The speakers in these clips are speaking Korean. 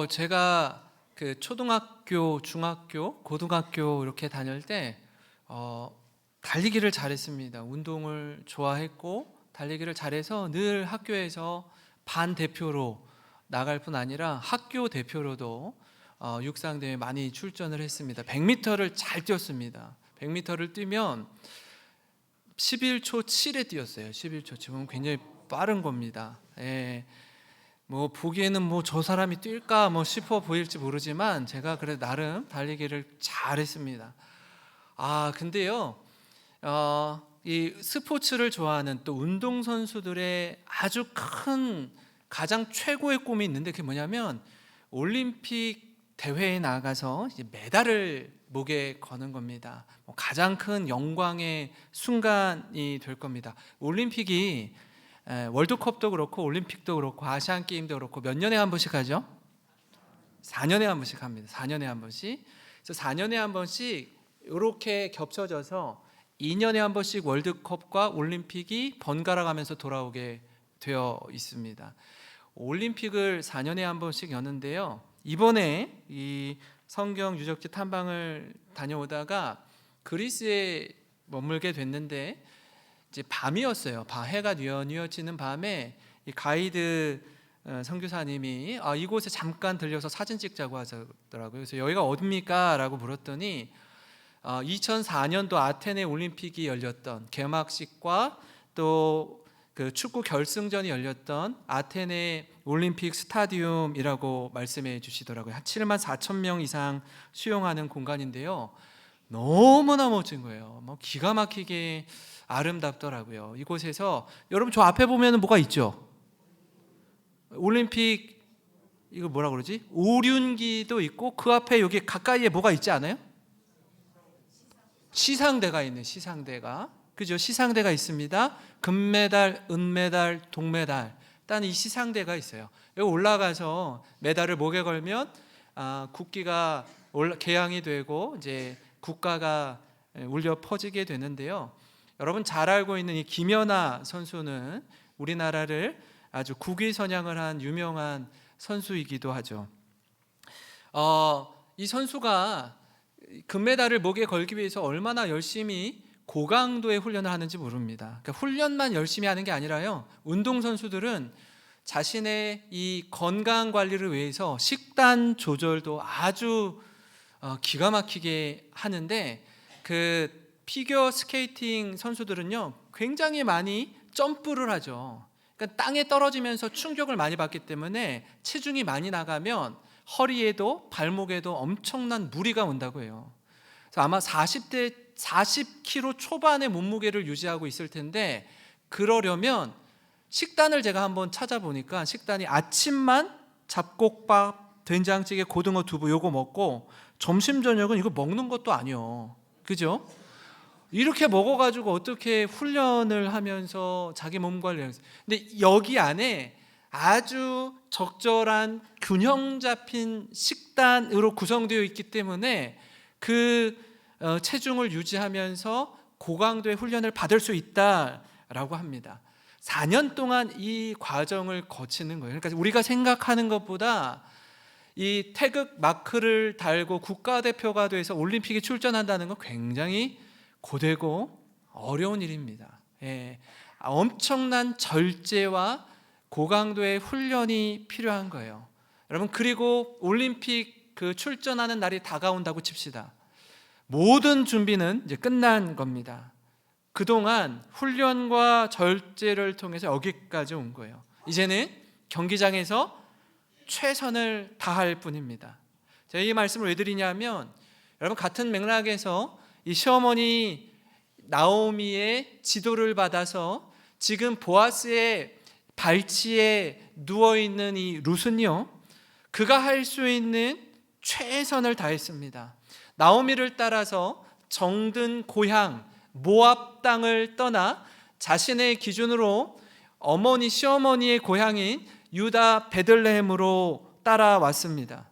제가 그 초등학교, 중학교, 고등학교 이렇게 다닐 때 달리기를 잘했습니다. 운동을 좋아했고 달리기를 잘해서 늘 학교에서 반 대표로 나갈 뿐 아니라 학교 대표로도 육상대회 많이 출전을 했습니다. 100m를 잘 뛰었습니다. 100m를 뛰면 11초 7에 뛰었어요. 11초 7은 굉장히 빠른 겁니다. 예. 뭐 보기에는 뭐 저 사람이 뛸까 뭐 싶어 보일지 모르지만 제가 그래도 나름 달리기를 잘했습니다. 근데요, 이 스포츠를 좋아하는 또 운동 선수들의 아주 큰 가장 최고의 꿈이 있는데 그게 뭐냐면 올림픽 대회에 나가서 이제 메달을 목에 거는 겁니다. 가장 큰 영광의 순간이 될 겁니다. 올림픽이 월드컵도 그렇고 올림픽도 그렇고 아시안 게임도 그렇고 몇 년에 한 번씩 하죠? 4년에 한 번씩 합니다. 4년에 한 번씩. 그래서 4년에 한 번씩 이렇게 겹쳐져서 2년에 한 번씩 월드컵과 올림픽이 번갈아 가면서 돌아오게 되어 있습니다. 올림픽을 4년에 한 번씩 여는데요. 이번에 이 성경 유적지 탐방을 다녀오다가 그리스에 머물게 됐는데 이제 밤이었어요. 해가 뉘어지는 밤에 이 가이드 선교사님이 이곳에 잠깐 들려서 사진 찍자고 하더라고요. 그래서 여기가 어딥니까? 라고 물었더니 2004년도 아테네 올림픽이 열렸던 개막식과 또 그 축구 결승전이 열렸던 아테네 올림픽 스타디움이라고 말씀해 주시더라고요. 한 7만 4천 명 이상 수용하는 공간인데요. 너무나 멋진 거예요. 기가 막히게 아름답더라고요. 이곳에서 여러분 저 앞에 보면 뭐가 있죠? 올림픽 이거 뭐라 그러지? 오륜기도 있고 그 앞에 여기 가까이에 뭐가 있지 않아요? 시상대가 있는 시상대가 그죠? 시상대가 있습니다. 금메달, 은메달, 동메달 딴 이 시상대가 있어요. 여기 올라가서 메달을 목에 걸면 국기가 개양이 되고 이제 국가가 울려 퍼지게 되는데요. 여러분 잘 알고 있는 이 김연아 선수는 우리나라를 아주 국위선양을 한 유명한 선수이기도 하죠. 이 선수가 금메달을 목에 걸기 위해서 얼마나 열심히 고강도의 훈련을 하는지 모릅니다. 그러니까 훈련만 열심히 하는 게 아니라요. 운동선수들은 자신의 이 건강 관리를 위해서 식단 조절도 아주 기가 막히게 하는데 그 피겨 스케이팅 선수들은요 굉장히 많이 점프를 하죠. 그러니까 땅에 떨어지면서 충격을 많이 받기 때문에 체중이 많이 나가면 허리에도 발목에도 엄청난 무리가 온다고 해요. 그래서 아마 40kg 초반의 몸무게를 유지하고 있을 텐데 그러려면 식단을 제가 한번 찾아보니까 식단이 아침만 잡곡밥, 된장찌개, 고등어 두부 요거 먹고 점심 저녁은 이거 먹는 것도 아니요. 그죠? 이렇게 먹어가지고 어떻게 훈련을 하면서 자기 몸 관리하겠어요? 근데 여기 안에 아주 적절한 균형 잡힌 식단으로 구성되어 있기 때문에 그 체중을 유지하면서 고강도의 훈련을 받을 수 있다라고 합니다. 4년 동안 이 과정을 거치는 거예요. 그러니까 우리가 생각하는 것보다 이 태극 마크를 달고 국가대표가 돼서 올림픽에 출전한다는 건 굉장히 고되고 어려운 일입니다. 엄청난 절제와 고강도의 훈련이 필요한 거예요. 여러분 그리고 올림픽 그 출전하는 날이 다가온다고 칩시다. 모든 준비는 이제 끝난 겁니다. 그동안 훈련과 절제를 통해서 여기까지 온 거예요. 이제는 경기장에서 최선을 다할 뿐입니다. 제가 이 말씀을 왜 드리냐면 여러분 같은 맥락에서 이 시어머니 나오미의 지도를 받아서 지금 보아스의 발치에 누워있는 이 룻은요 그가 할 수 있는 최선을 다했습니다. 나오미를 따라서 정든 고향 모압 땅을 떠나 자신의 기준으로 어머니 시어머니의 고향인 유다 베들레헴으로 따라왔습니다.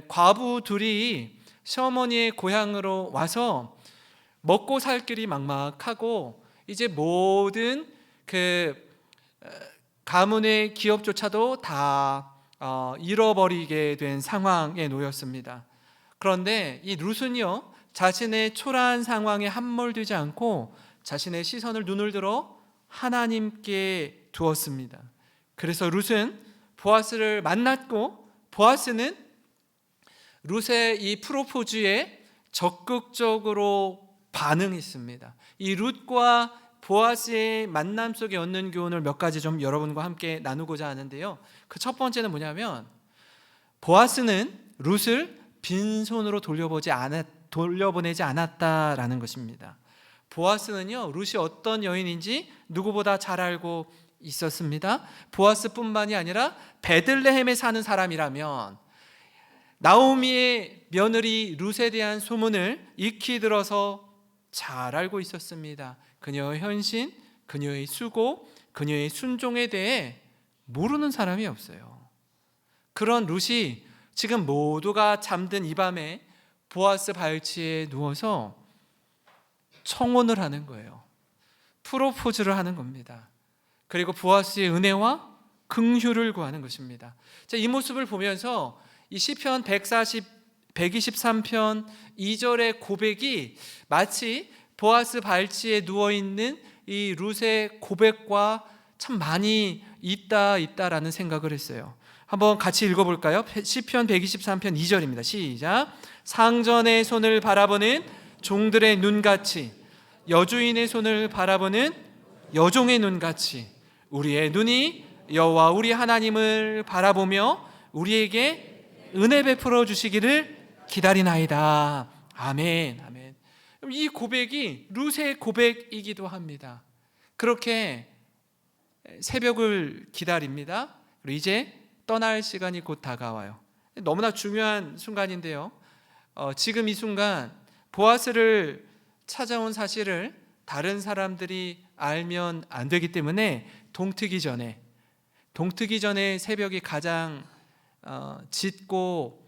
과부 둘이 시어머니의 고향으로 와서 먹고 살 길이 막막하고 이제 모든 그 가문의 기업조차도 다 잃어버리게 된 상황에 놓였습니다. 그런데 이 룻은요, 자신의 초라한 상황에 함몰되지 않고 자신의 시선을 눈을 들어 하나님께 두었습니다. 그래서 룻은 보아스를 만났고, 보아스는 룻의 이 프로포즈에 적극적으로 반응했습니다. 이 룻과 보아스의 만남 속에 얻는 교훈을 몇 가지 좀 여러분과 함께 나누고자 하는데요. 그 첫 번째는 뭐냐면, 보아스는 룻을 빈손으로 돌려보내지 않았다라는 것입니다. 보아스는요, 룻이 어떤 여인인지 누구보다 잘 알고 있었습니다. 보아스뿐만이 아니라 베들레헴에 사는 사람이라면 나오미의 며느리 룻에 대한 소문을 익히 들어서 잘 알고 있었습니다. 그녀의 헌신, 그녀의 수고, 그녀의 순종에 대해 모르는 사람이 없어요. 그런 룻이 지금 모두가 잠든 이 밤에 보아스 발치에 누워서 청혼을 하는 거예요. 프로포즈를 하는 겁니다. 그리고 보아스의 은혜와 긍휼을 구하는 것입니다. 이 모습을 보면서 이 시편 123편 2절의 고백이 마치 보아스 발치에 누워있는 이 룻의 고백과 참 많이 있다라는 생각을 했어요. 한번 같이 읽어볼까요? 시편 123편 2절입니다. 시작. 상전의 손을 바라보는 종들의 눈같이, 여주인의 손을 바라보는 여종의 눈같이 우리의 눈이 여호와 우리 하나님을 바라보며 우리에게 은혜 베풀어 주시기를 기다리나이다. 아멘. 아멘. 이 고백이 룻의 고백이기도 합니다. 그렇게 새벽을 기다립니다. 그리고 이제 떠날 시간이 곧 다가와요. 너무나 중요한 순간인데요. 지금 이 순간 보아스를 찾아온 사실을 다른 사람들이 알면 안 되기 때문에 동트기 전에 새벽이 가장 짙고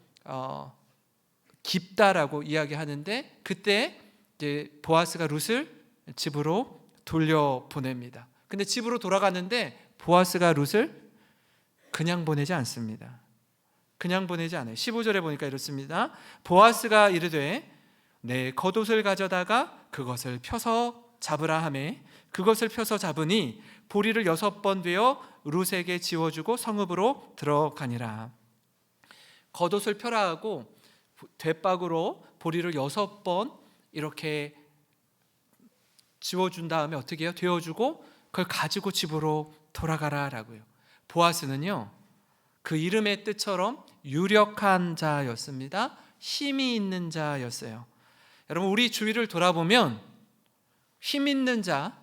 깊다라고 이야기하는데, 그때 이제 보아스가 룻을 집으로 돌려보냅니다. 근데 집으로 돌아갔는데 보아스가 룻을 그냥 보내지 않습니다. 그냥 보내지 않아요. 15절에 보니까 이렇습니다. 보아스가 이르되 내 겉옷을 가져다가 그것을 펴서 잡으라 하매 그것을 펴서 잡으니 보리를 6번 되어 룻에게 지워주고 성읍으로 들어가니라. 겉옷을 펴라 하고 돛박으로 보리를 6번 이렇게 지워준 다음에 어떻게 해요? 되어주고 그걸 가지고 집으로 돌아가라라고요. 보아스는요, 그 이름의 뜻처럼 유력한 자였습니다. 힘이 있는 자였어요. 여러분, 우리 주위를 돌아보면 힘 있는 자,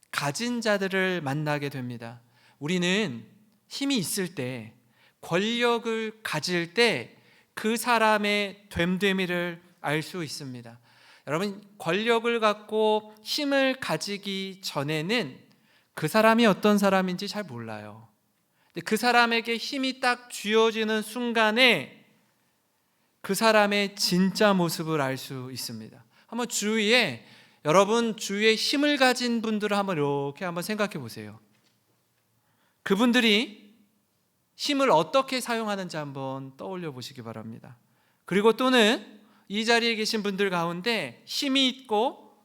가진 자들을 만나게 됩니다. 우리는 힘이 있을 때, 권력을 가질 때 그 사람의 됨됨이를 알 수 있습니다. 여러분, 권력을 갖고 힘을 가지기 전에는 그 사람이 어떤 사람인지 잘 몰라요. 근데 그 사람에게 힘이 딱 쥐어지는 순간에 그 사람의 진짜 모습을 알 수 있습니다. 한번 여러분 주위에 힘을 가진 분들을 이렇게 한번 생각해 보세요. 그분들이 힘을 어떻게 사용하는지 한번 떠올려 보시기 바랍니다. 그리고 또는 이 자리에 계신 분들 가운데 힘이 있고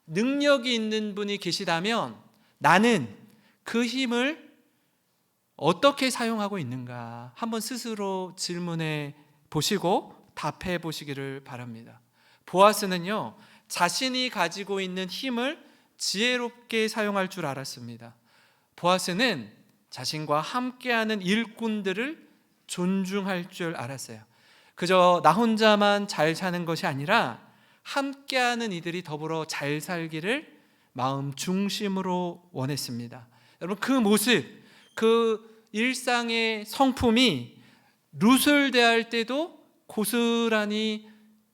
능력이 있는 분이 계시다면 나는 그 힘을 어떻게 사용하고 있는가 한번 스스로 질문해 보시고 답해 보시기를 바랍니다. 보아스는요, 자신이 가지고 있는 힘을 지혜롭게 사용할 줄 알았습니다. 보아스는 자신과 함께하는 일꾼들을 존중할 줄 알았어요. 그저 나 혼자만 잘 사는 것이 아니라 함께하는 이들이 더불어 잘 살기를 마음 중심으로 원했습니다. 여러분, 그 모습, 그 일상의 성품이 룻을 대할 때도 고스란히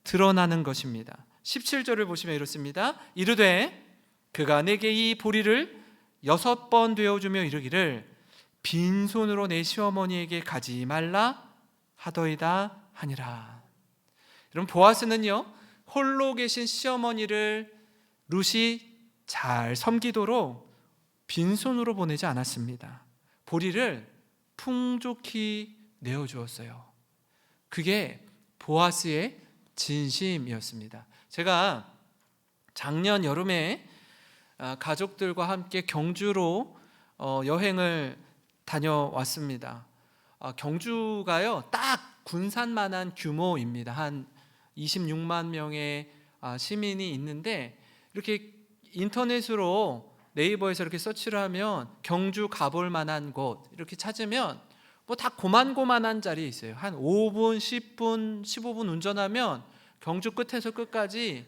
드러나는 것입니다. 17절을 보시면 이렇습니다. 이르되 그가 내게 이 보리를 6번 되어주며 이르기를 빈손으로 내 시어머니에게 가지 말라 하더이다 하니라. 여러분, 보아스는요, 홀로 계신 시어머니를 룻이 잘 섬기도록 빈손으로 보내지 않았습니다. 보리를 풍족히 내어주었어요. 그게 보아스의 진심이었습니다. 제가 작년 여름에 가족들과 함께 경주로 여행을 다녀왔습니다. 경주가요, 딱 군산만한 규모입니다. 한 26만 명의 시민이 있는데, 이렇게 인터넷으로 네이버에서 이렇게 서치를 하면 경주 가볼 만한 곳 이렇게 찾으면 뭐 다 고만고만한 자리에 있어요. 한 5분, 10분, 15분 운전하면 경주 끝에서 끝까지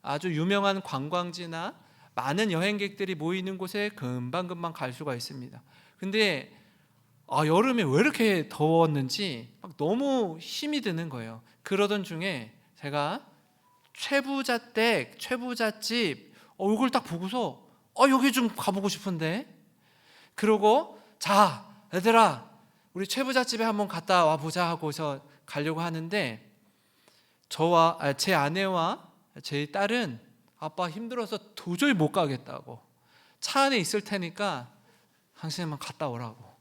아주 유명한 관광지나 많은 여행객들이 모이는 곳에 금방금방 갈 수가 있습니다. 근데 여름에 왜 이렇게 더웠는지 막 너무 힘이 드는 거예요. 그러던 중에 제가 최부자댁, 최부잣집 얼굴 딱 보고서 여기 좀 가보고 싶은데, 그러고 자 얘들아 우리 최부잣집에 한번 갔다 와보자 하고서 가려고 하는데, 제 아내와 제 딸은 아빠 힘들어서 도저히 못 가겠다고, 차 안에 있을 테니까 당신만 갔다 오라고.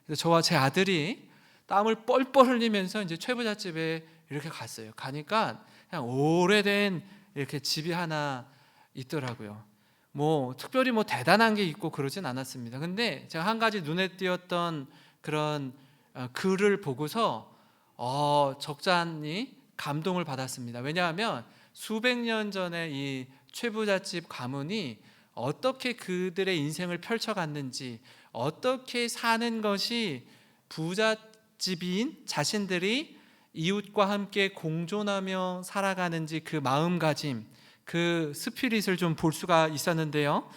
그래서 저와 제 아들이 땀을 뻘뻘 흘리면서 이제 최부잣집에 이렇게 갔어요. 가니까 그냥 오래된 이렇게 집이 하나 있더라고요. 특별히 대단한 게 있고 그러진 않았습니다. 근데 제가 한 가지 눈에 띄었던 그런 글을 보고서 적잖이 감동을 받았습니다. 왜냐하면 수백 년 전에 이 최부잣집 가문이 어떻게 그들의 인생을 펼쳐갔는지, 어떻게 사는 것이 부잣집인 자신들이 이웃과 함께 공존하며 살아가는지, 그 마음가짐, 그 스피릿을 좀 볼 수가 있었는데요.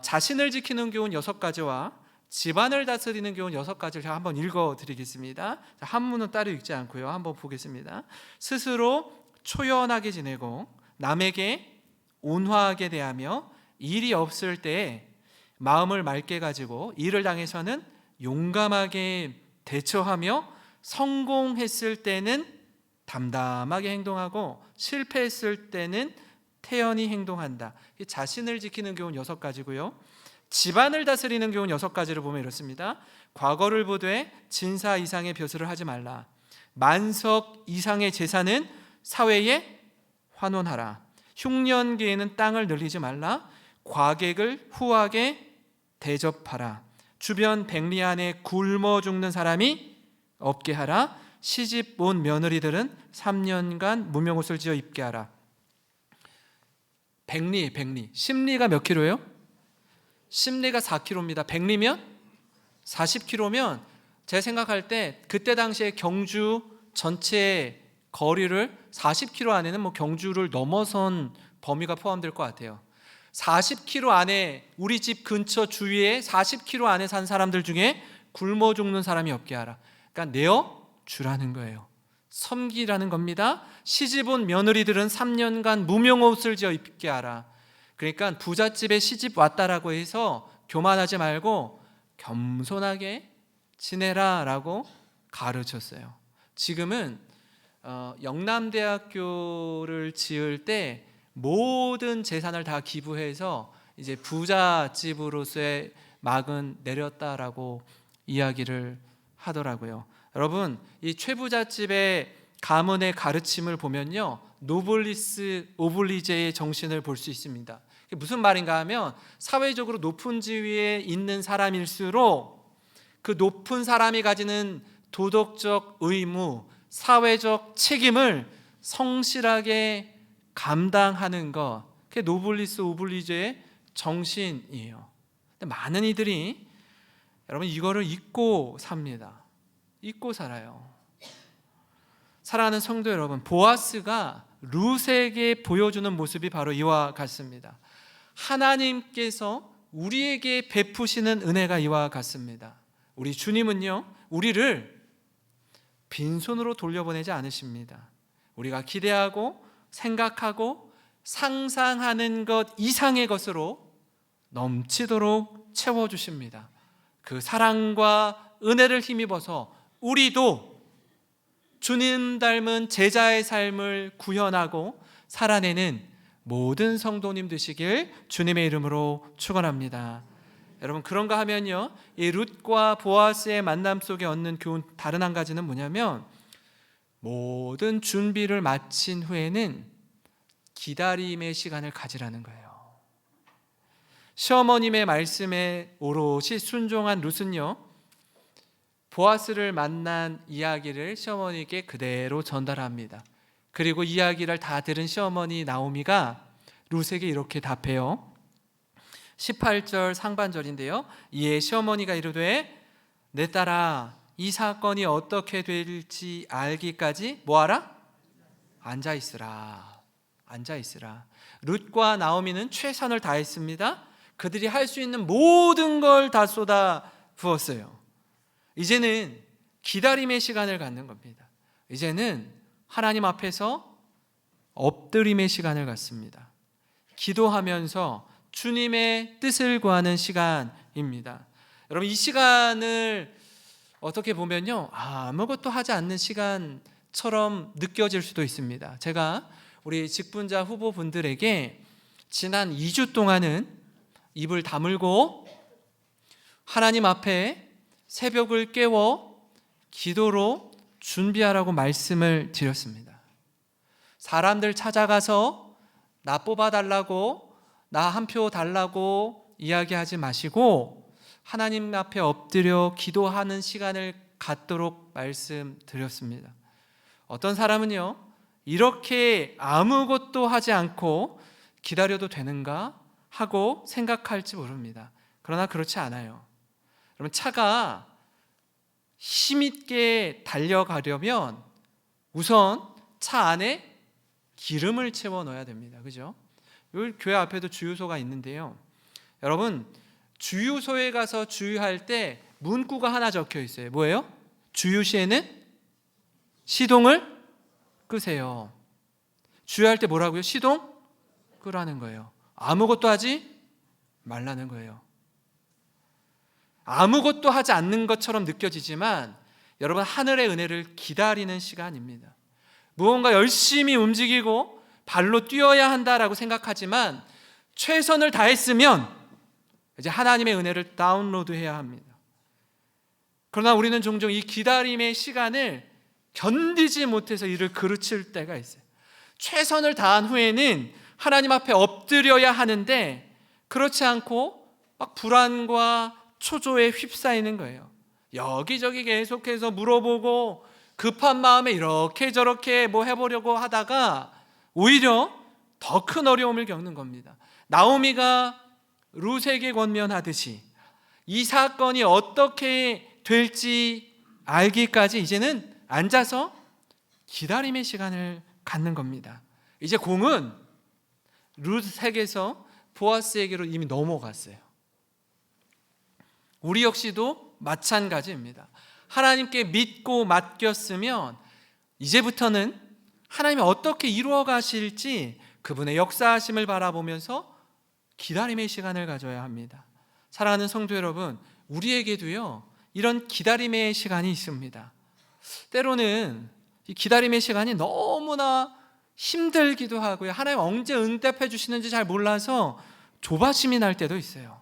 자신을 지키는 교훈 6가지와 집안을 다스리는 교훈 6가지를 제가 한번 읽어드리겠습니다. 한문은 따로 읽지 않고요. 한번 보겠습니다. 스스로 초연하게 지내고 남에게 온화하게 대하며 일이 없을 때에 마음을 맑게 가지고 일을 당해서는 용감하게 대처하며 성공했을 때는 담담하게 행동하고 실패했을 때는 태연히 행동한다. 자신을 지키는 교훈 6가지고요. 집안을 다스리는 교훈 6가지를 보면 이렇습니다. 과거를 보되 진사 이상의 벼슬을 하지 말라. 만석 이상의 재산은 사회에 환원하라. 흉년기에는 땅을 늘리지 말라. 과객을 후하게 대접하라. 주변 백리 안에 굶어 죽는 사람이 없게 하라. 시집 온 며느리들은 3년간 무명옷을 지어 입게 하라. 백리. 심리가 몇 킬로예요? 심리가 4kg입니다. 백리면 40kg면 제가 생각할 때 그때 당시에 경주 전체 거리를 40km 안에는 경주를 넘어선 범위가 포함될 것 같아요. 40km 안에, 우리 집 근처 주위에 40km 안에 산 사람들 중에 굶어 죽는 사람이 없게 하라. 그러니까 내어 주라는 거예요. 섬기라는 겁니다. 시집 온 며느리들은 3년간 무명옷을 지어 입게 하라. 그러니까 부잣집에 시집 왔다라고 해서 교만하지 말고 겸손하게 지내라 라고 가르쳤어요. 지금은 영남대학교를 지을 때 모든 재산을 다 기부해서 이제 부잣집으로서의 막은 내렸다라고 이야기를 하더라고요. 여러분, 이 최부잣집의 가문의 가르침을 보면요, 노블리스 오블리제의 정신을 볼 수 있습니다. 무슨 말인가 하면, 사회적으로 높은 지위에 있는 사람일수록 그 높은 사람이 가지는 도덕적 의무, 사회적 책임을 성실하게 감당하는 것, 그게 노블리스 오블리제의 정신이에요. 근데 많은 이들이 여러분 이거를 잊고 삽니다. 잊고 살아요. 사랑하는 성도 여러분, 보아스가 룻에게 보여주는 모습이 바로 이와 같습니다. 하나님께서 우리에게 베푸시는 은혜가 이와 같습니다. 우리 주님은요, 우리를 빈손으로 돌려보내지 않으십니다. 우리가 기대하고 생각하고 상상하는 것 이상의 것으로 넘치도록 채워주십니다. 그 사랑과 은혜를 힘입어서 우리도 주님 닮은 제자의 삶을 구현하고 살아내는 모든 성도님 되시길 주님의 이름으로 축원합니다. 여러분 그런가 하면요, 이 룻과 보아스의 만남 속에 얻는 교훈 다른 한 가지는 뭐냐면, 모든 준비를 마친 후에는 기다림의 시간을 가지라는 거예요. 시어머님의 말씀에 오롯이 순종한 룻은요, 보아스를 만난 이야기를 시어머니께 그대로 전달합니다. 그리고 이야기를 다 들은 시어머니 나오미가 룻에게 이렇게 답해요. 18절 상반절인데요, 이에 시어머니가 이르되 내 딸아, 이 사건이 어떻게 될지 알기까지 뭐하라? 앉아있으라. 앉아있으라. 룻과 나오미는 최선을 다했습니다. 그들이 할 수 있는 모든 걸 다 쏟아 부었어요. 이제는 기다림의 시간을 갖는 겁니다. 이제는 하나님 앞에서 엎드림의 시간을 갖습니다. 기도하면서 주님의 뜻을 구하는 시간입니다. 여러분, 이 시간을 어떻게 보면요, 아무것도 하지 않는 시간처럼 느껴질 수도 있습니다. 제가 우리 직분자 후보분들에게 지난 2주 동안은 입을 다물고 하나님 앞에 새벽을 깨워 기도로 준비하라고 말씀을 드렸습니다. 사람들 찾아가서 나 뽑아달라고, 나 한 표 달라고 이야기하지 마시고 하나님 앞에 엎드려 기도하는 시간을 갖도록 말씀드렸습니다. 어떤 사람은요, 이렇게 아무것도 하지 않고 기다려도 되는가 하고 생각할지 모릅니다. 그러나 그렇지 않아요. 여러분, 차가 힘있게 달려가려면 우선 차 안에 기름을 채워 넣어야 됩니다. 그죠? 여기 교회 앞에도 주유소가 있는데요, 여러분, 주유소에 가서 주유할 때 문구가 하나 적혀 있어요. 뭐예요? 주유 시에는 시동을 끄세요. 주유할 때 뭐라고요? 시동 끄라는 거예요. 아무것도 하지 말라는 거예요. 아무것도 하지 않는 것처럼 느껴지지만 여러분, 하늘의 은혜를 기다리는 시간입니다. 무언가 열심히 움직이고 발로 뛰어야 한다라고 생각하지만 최선을 다했으면 이제 하나님의 은혜를 다운로드해야 합니다. 그러나 우리는 종종 이 기다림의 시간을 견디지 못해서 이를 그르칠 때가 있어요. 최선을 다한 후에는 하나님 앞에 엎드려야 하는데 그렇지 않고 막 불안과 초조에 휩싸이는 거예요. 여기저기 계속해서 물어보고 급한 마음에 이렇게 저렇게 뭐 해보려고 하다가 오히려 더 큰 어려움을 겪는 겁니다. 나오미가 룻에게 권면하듯이 이 사건이 어떻게 될지 알기까지 이제는 앉아서 기다림의 시간을 갖는 겁니다. 이제 공은 룻에게서 보아스에게로 이미 넘어갔어요. 우리 역시도 마찬가지입니다. 하나님께 믿고 맡겼으면 이제부터는 하나님이 어떻게 이루어 가실지 그분의 역사하심을 바라보면서 기다림의 시간을 가져야 합니다. 사랑하는 성도 여러분, 우리에게도요, 이런 기다림의 시간이 있습니다. 때로는 이 기다림의 시간이 너무나 힘들기도 하고요, 하나님 언제 응답해 주시는지 잘 몰라서 조바심이 날 때도 있어요.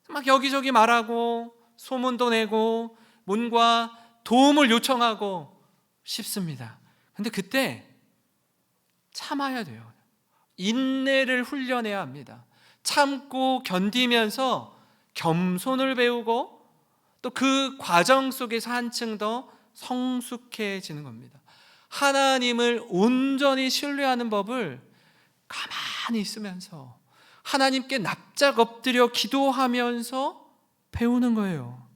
막 여기저기 말하고 소문도 내고 뭔가 도움을 요청하고 싶습니다. 근데 그때 참아야 돼요. 인내를 훈련해야 합니다. 참고 견디면서 겸손을 배우고 또 그 과정 속에서 한층 더 성숙해지는 겁니다. 하나님을 온전히 신뢰하는 법을 가만히 있으면서 하나님께 납작 엎드려 기도하면서 배우는 거예요.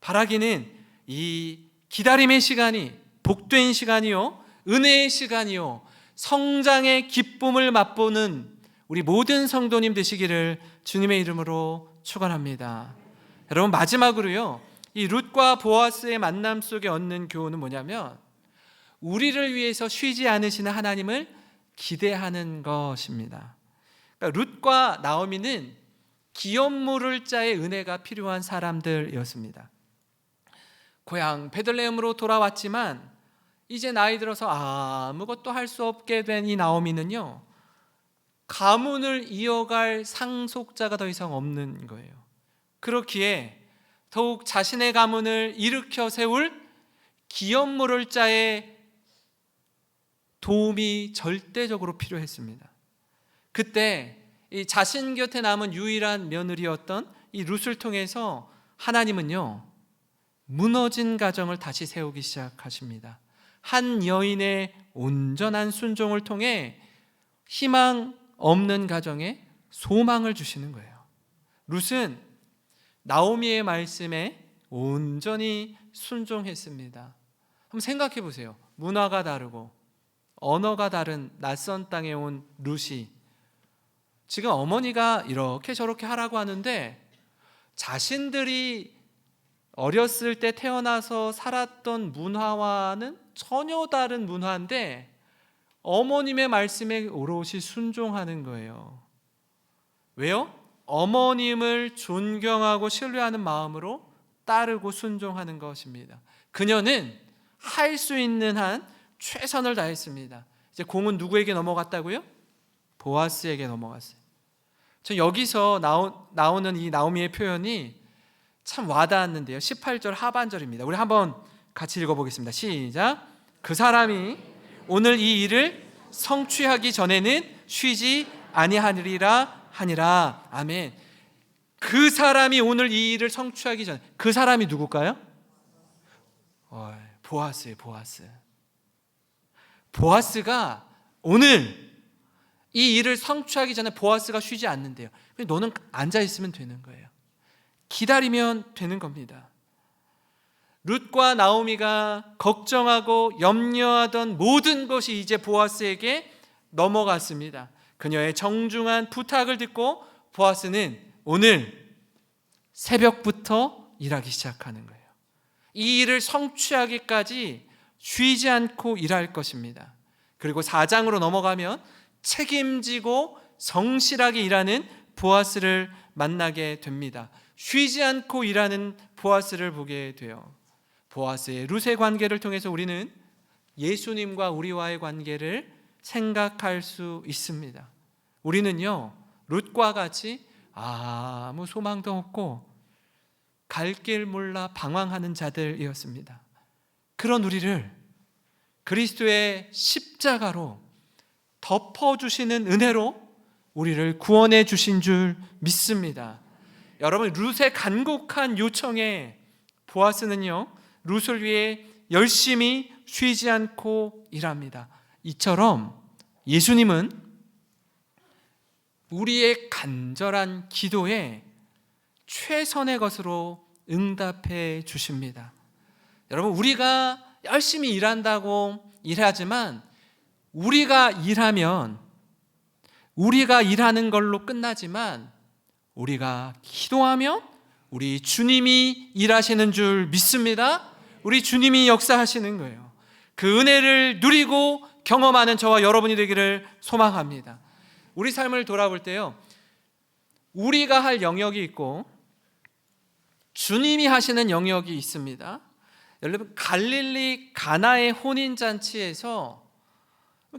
바라기는 이 기다림의 시간이 복된 시간이요, 은혜의 시간이요, 성장의 기쁨을 맛보는 우리 모든 성도님 되시기를 주님의 이름으로 축원합니다. 여러분, 마지막으로요, 이 룻과 보아스의 만남 속에 얻는 교훈은 뭐냐면 우리를 위해서 쉬지 않으시는 하나님을 기대하는 것입니다. 그러니까 룻과 나오미는 기업 물을 자의 은혜가 필요한 사람들이었습니다. 고향 베들레헴으로 돌아왔지만 이제 나이 들어서 아무것도 할 수 없게 된 이 나오미는요, 가문을 이어갈 상속자가 더 이상 없는 거예요. 그렇기에 더욱 자신의 가문을 일으켜 세울 기업물을 자의 도움이 절대적으로 필요했습니다. 그때 이 자신 곁에 남은 유일한 며느리였던 이 룻을 통해서 하나님은요, 무너진 가정을 다시 세우기 시작하십니다. 한 여인의 온전한 순종을 통해 희망 없는 가정에 소망을 주시는 거예요. 룻은 나오미의 말씀에 온전히 순종했습니다. 한번 생각해 보세요. 문화가 다르고 언어가 다른 낯선 땅에 온 룻이 지금 어머니가 이렇게 저렇게 하라고 하는데 자신들이 어렸을 때 태어나서 살았던 문화와는 전혀 다른 문화인데 어머님의 말씀에 오롯이 순종하는 거예요. 왜요? 어머님을 존경하고 신뢰하는 마음으로 따르고 순종하는 것입니다. 그녀는 할 수 있는 한 최선을 다했습니다. 이제 공은 누구에게 넘어갔다고요? 보아스에게 넘어갔어요. 저 여기서 나오는 이 나오미의 표현이 참 와닿았는데요. 18절 하반절입니다. 우리 한번 같이 읽어보겠습니다. 시작. 그 사람이 오늘 이 일을 성취하기 전에는 쉬지 아니하리라 하니라. 아멘. 그 사람이 오늘 이 일을 성취하기 전에, 그 사람이 누굴까요? 보아스예요. 보아스가 오늘 이 일을 성취하기 전에 보아스가 쉬지 않는데요. 너는 앉아있으면 되는 거예요. 기다리면 되는 겁니다. 룻과 나오미가 걱정하고 염려하던 모든 것이 이제 보아스에게 넘어갔습니다. 그녀의 정중한 부탁을 듣고 보아스는 오늘 새벽부터 일하기 시작하는 거예요. 이 일을 성취하기까지 쉬지 않고 일할 것입니다. 그리고 4장으로 넘어가면 책임지고 성실하게 일하는 보아스를 만나게 됩니다. 쉬지 않고 일하는 보아스를 보게 돼요. 보아스의 룻의 관계를 통해서 우리는 예수님과 우리와의 관계를 생각할 수 있습니다. 우리는요, 룻과 같이 아무 소망도 없고 갈 길 몰라 방황하는 자들이었습니다. 그런 우리를 그리스도의 십자가로 덮어주시는 은혜로 우리를 구원해 주신 줄 믿습니다. 여러분, 룻의 간곡한 요청에 보아스는요, 룻을 위해 열심히 쉬지 않고 일합니다. 이처럼 예수님은 우리의 간절한 기도에 최선의 것으로 응답해 주십니다. 여러분, 우리가 열심히 일한다고 일하지만 우리가 일하면 우리가 일하는 걸로 끝나지만 우리가 기도하면 우리 주님이 일하시는 줄 믿습니다. 우리 주님이 역사하시는 거예요. 그 은혜를 누리고 경험하는 저와 여러분이 되기를 소망합니다. 우리 삶을 돌아볼 때요, 우리가 할 영역이 있고 주님이 하시는 영역이 있습니다. 여러분, 갈릴리 가나의 혼인잔치에서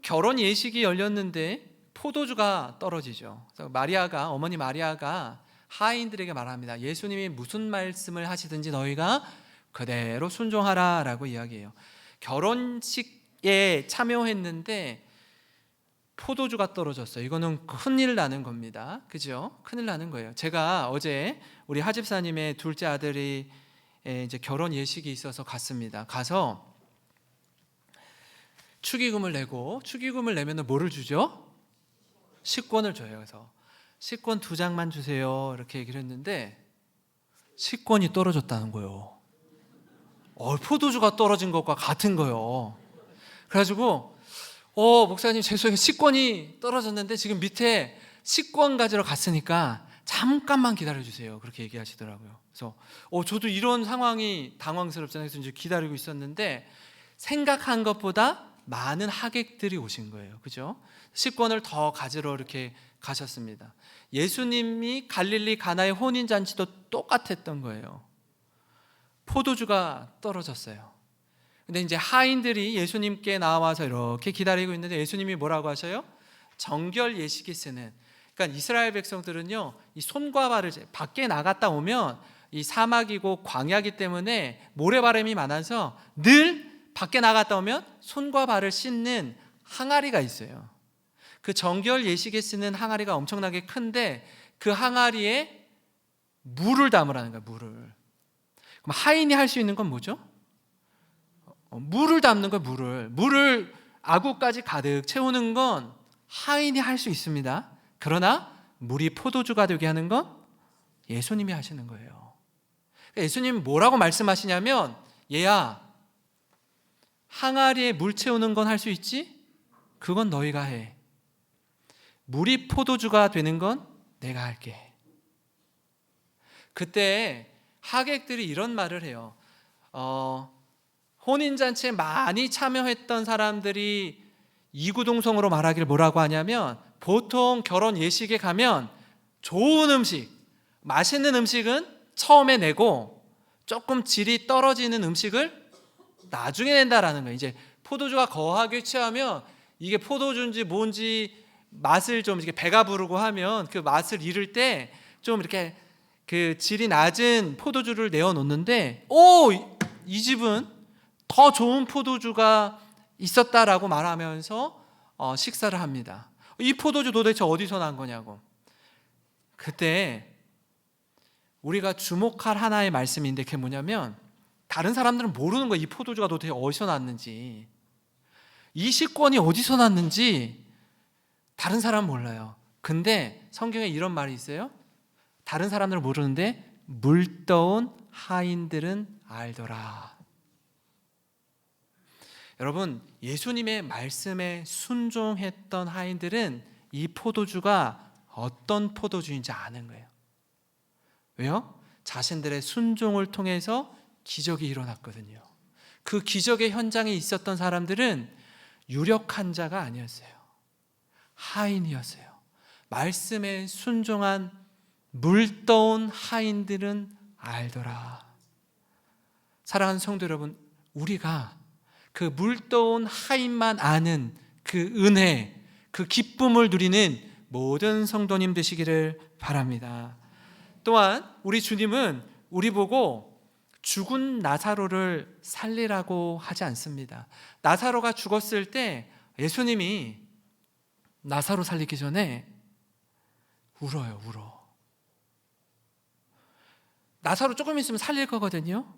결혼 예식이 열렸는데 포도주가 떨어지죠. 그래서 어머니 마리아가 하인들에게 말합니다. 예수님이 무슨 말씀을 하시든지 너희가 그대로 순종하라 라고 이야기해요. 결혼식에 참여했는데 포도주가 떨어졌어요. 이거는 큰일 나는 겁니다. 그죠? 큰일 나는 거예요. 제가 어제 우리 하집사님의 둘째 아들이 이제 결혼 예식이 있어서 갔습니다. 가서 축의금을 내면 뭐를 주죠? 식권을 줘요. 그래서 식권 2장만 주세요 이렇게 얘기를 했는데 식권이 떨어졌다는 거예요. 포도주가 떨어진 것과 같은 거예요. 그래가지고 목사님 죄송해요, 식권이 떨어졌는데 지금 밑에 식권 가지러 갔으니까 잠깐만 기다려주세요 그렇게 얘기하시더라고요. 그래서 저도 이런 상황이 당황스럽잖아요. 그래서 이제 기다리고 있었는데 생각한 것보다 많은 하객들이 오신 거예요. 그죠? 식권을 더 가지러 이렇게 가셨습니다. 예수님이 갈릴리 가나의 혼인잔치도 똑같았던 거예요. 포도주가 떨어졌어요. 근데 이제 하인들이 예수님께 나와서 이렇게 기다리고 있는데 예수님이 뭐라고 하셔요? 정결 예식에 쓰는 그러니까 이스라엘 백성들은요, 이 손과 발을 밖에 나갔다 오면 이 사막이고 광야기 때문에 모래바람이 많아서 늘 밖에 나갔다 오면 손과 발을 씻는 항아리가 있어요. 그 정결 예식에 쓰는 항아리가 엄청나게 큰데 그 항아리에 물을 담으라는 거예요. 물을. 그럼 하인이 할 수 있는 건 뭐죠? 물을 담는 거예요. 물을 아구까지 가득 채우는 건 하인이 할 수 있습니다. 그러나 물이 포도주가 되게 하는 건 예수님이 하시는 거예요. 예수님이 뭐라고 말씀하시냐면, 얘야, 항아리에 물 채우는 건 할 수 있지? 그건 너희가 해. 물이 포도주가 되는 건 내가 할게. 그때 하객들이 이런 말을 해요. 혼인잔치에 많이 참여했던 사람들이 이구동성으로 말하기를 뭐라고 하냐면, 보통 결혼 예식에 가면 좋은 음식, 맛있는 음식은 처음에 내고 조금 질이 떨어지는 음식을 나중에 낸다라는 거예요. 이제 포도주가 거하게 취하면 이게 포도주인지 뭔지 맛을 좀 이렇게 배가 부르고 하면 그 맛을 잃을 때 좀 이렇게 그 질이 낮은 포도주를 내어 놓는데, 이 집은 더 좋은 포도주가 있었다라고 말하면서 식사를 합니다. 이 포도주 도대체 어디서 난 거냐고. 그때 우리가 주목할 하나의 말씀인데, 그게 뭐냐면, 다른 사람들은 모르는 거예요. 이 포도주가 도대체 어디서 났는지, 이 식권이 어디서 났는지 다른 사람은 몰라요. 근데 성경에 이런 말이 있어요. 다른 사람들은 모르는데 물떠온 하인들은 알더라. 여러분, 예수님의 말씀에 순종했던 하인들은 이 포도주가 어떤 포도주인지 아는 거예요. 왜요? 자신들의 순종을 통해서 기적이 일어났거든요. 그 기적의 현장에 있었던 사람들은 유력한 자가 아니었어요. 하인이었어요. 말씀에 순종한 물떠온 하인들은 알더라. 사랑하는 성도 여러분, 우리가 그 물떠온 하인만 아는 그 은혜, 그 기쁨을 누리는 모든 성도님 되시기를 바랍니다. 또한 우리 주님은 우리 보고 죽은 나사로를 살리라고 하지 않습니다. 나사로가 죽었을 때 예수님이 나사로 살리기 전에 울어요. 나사로 조금 있으면 살릴 거거든요.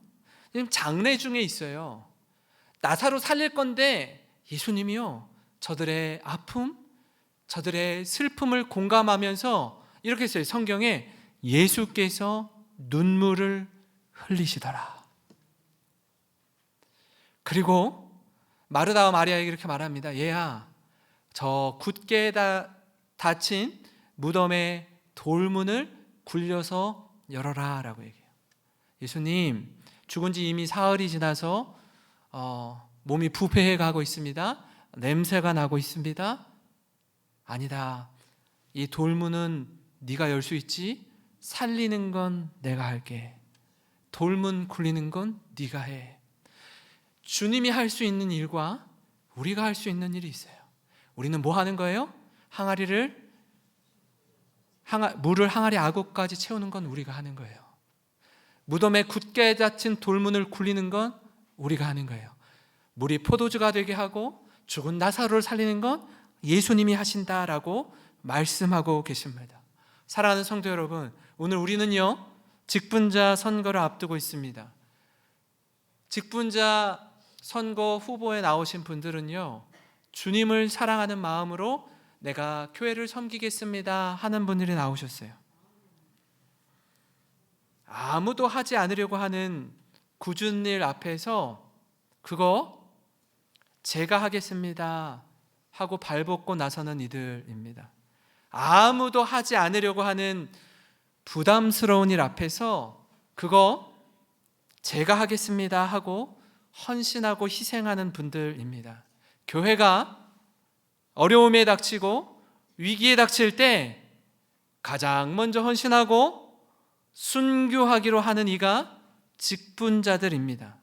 지금 장례 중에 있어요. 나사로 살릴 건데 예수님이요, 저들의 아픔, 저들의 슬픔을 공감하면서 이렇게 써요. 성경에 예수께서 눈물을 흘리시더라. 그리고 마르다와 마리아에게 이렇게 말합니다. 얘야, 저 굳게 닫힌 무덤의 돌문을 굴려서 열어라 라고 얘기해요. 예수님, 죽은 지 이미 사흘이 지나서 몸이 부패해 가고 있습니다. 냄새가 나고 있습니다. 아니다, 이 돌문은 네가 열 수 있지. 살리는 건 내가 할게. 돌문 굴리는 건 네가 해. 주님이 할 수 있는 일과 우리가 할 수 있는 일이 있어요. 우리는 뭐 하는 거예요? 물을 항아리 아구까지 채우는 건 우리가 하는 거예요. 무덤에 굳게 닫힌 돌문을 굴리는 건 우리가 하는 거예요. 물이 포도주가 되게 하고 죽은 나사로를 살리는 건 예수님이 하신다라고 말씀하고 계십니다. 사랑하는 성도 여러분, 오늘 우리는요, 직분자 선거를 앞두고 있습니다. 직분자 선거 후보에 나오신 분들은요, 주님을 사랑하는 마음으로 내가 교회를 섬기겠습니다 하는 분들이 나오셨어요. 아무도 하지 않으려고 하는 굳은 일 앞에서 그거 제가 하겠습니다 하고 발벗고 나서는 이들입니다. 아무도 하지 않으려고 하는 부담스러운 일 앞에서 그거 제가 하겠습니다 하고 헌신하고 희생하는 분들입니다. 교회가 어려움에 닥치고 위기에 닥칠 때 가장 먼저 헌신하고 순교하기로 하는 이가 직분자들입니다.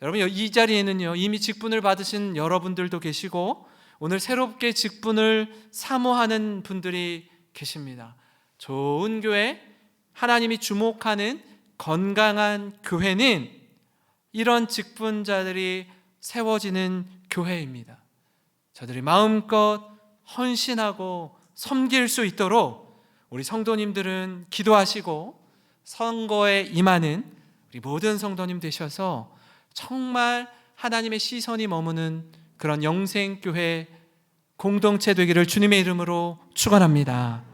여러분, 이 자리에는요, 이미 직분을 받으신 여러분들도 계시고 오늘 새롭게 직분을 사모하는 분들이 계십니다. 좋은 교회, 하나님이 주목하는 건강한 교회는 이런 직분자들이 세워지는 교회입니다. 저들이 마음껏 헌신하고 섬길 수 있도록 우리 성도님들은 기도하시고 선거에 임하는 우리 모든 성도님 되셔서 정말 하나님의 시선이 머무는 그런 영생교회 공동체 되기를 주님의 이름으로 축원합니다.